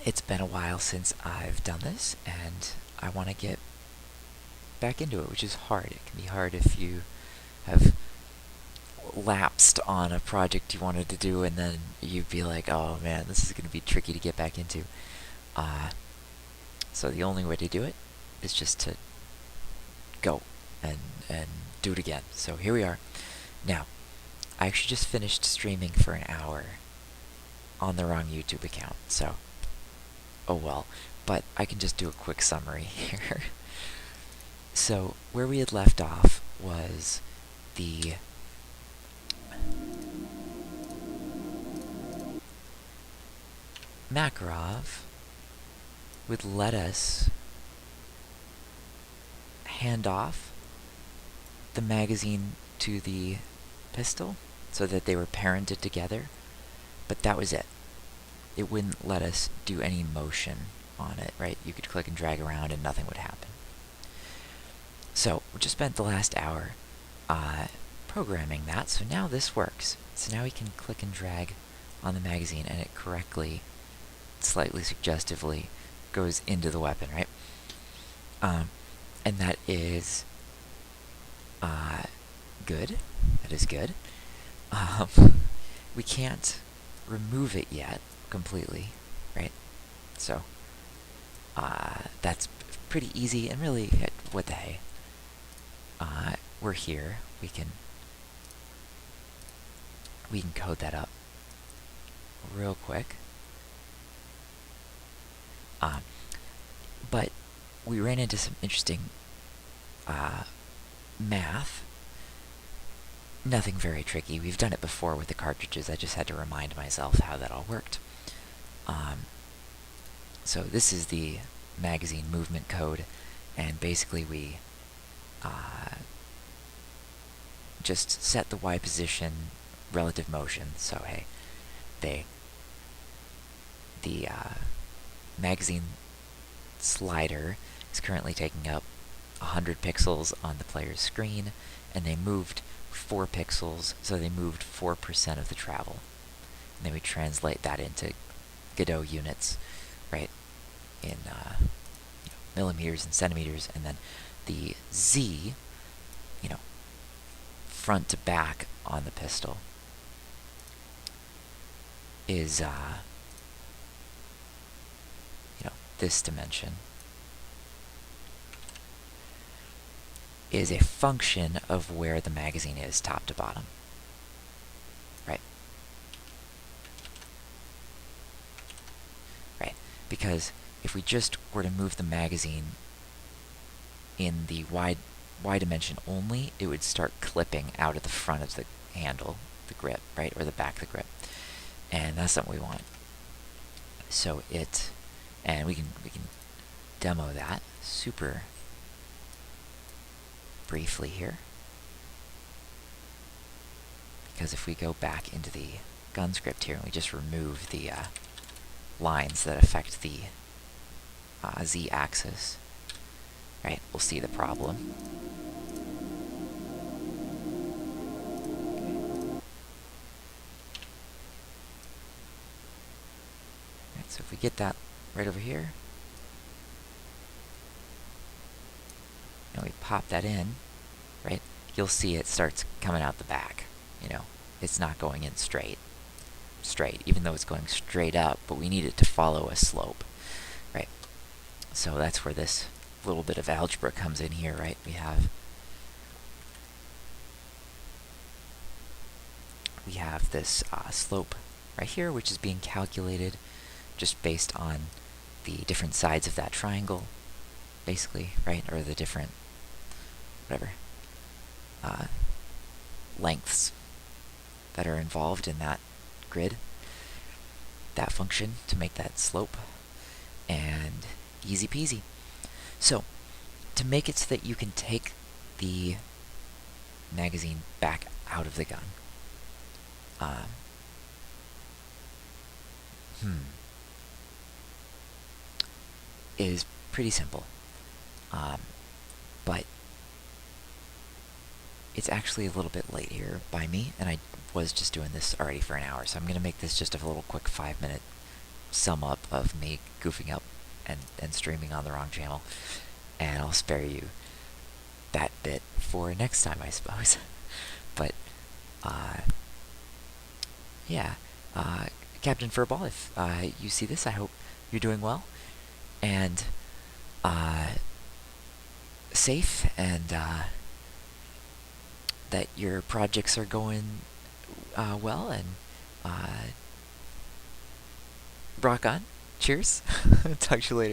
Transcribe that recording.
It's been a while since I've done this, and I want to get back into it, which is hard. It can be hard if you have lapsed on a project you wanted to do, and then you'd be like, oh man, this is going to be tricky to get back into. Uh, so the only way to do it is just to go and and do it again. So here we are. Now, I actually just finished streaming for an hour on the wrong YouTube account, so oh well. But I can just do a quick summary here. So where we had left off was the Makarov would let us hand off the magazine to the pistol so that they were parented together, but that was it. It wouldn't let us do any motion on it, right? You could click and drag around and nothing would happen. So we just spent the last hour programming that, so now this works. So now we can click and drag on the magazine and it correctly, slightly suggestively, goes into the weapon, right? And that is good. That is good. We can't remove it yet completely, right? So that's pretty easy, and really, what the hey? We're here. We can code that up real quick. But we ran into some interesting math. Nothing very tricky. We've done it before with the cartridges. I just had to remind myself how that all worked. So this is the magazine movement code, and basically we just set the Y position, relative motion. So hey, the magazine slider is currently taking up 100 pixels on the player's screen, and they moved 4 pixels, so they moved 4% of the travel. And then we translate that into Godot units, right, in millimeters and centimeters, and then the Z, front to back on the pistol is this dimension is a function of where the magazine is top to bottom, right? Right, because if we just were to move the magazine in the Y dimension only, it would start clipping out of the front of the handle, the grip, right, or the back of the grip, and that's not what we want. So and we can demo that super briefly here, because if we go back into the gun script here and we just remove the lines that affect the Z-axis, right, we'll see the problem. Right, so if we get that right over here, and we pop that in, right, you'll see it starts coming out the back. It's not going in straight, even though it's going straight up, but we need it to follow a slope, right? So that's where this little bit of algebra comes in here, right? We have this slope right here, which is being calculated just based on the different sides of that triangle, basically, right? Or the different, whatever, lengths that are involved in that grid, that function to make that slope, and easy peasy. So, to make it so that you can take the magazine back out of the gun, is pretty simple. But it's actually a little bit late here by me, and I was just doing this already for an hour, so I'm going to make this just a little quick 5-minute sum up of me goofing up and streaming on the wrong channel, and I'll spare you that bit for next time, I suppose. But uh, yeah, uh, Captain Furball, if you see this, I hope you're doing well and uh, safe, and that your projects are going well, and rock on. Cheers. Talk to you later.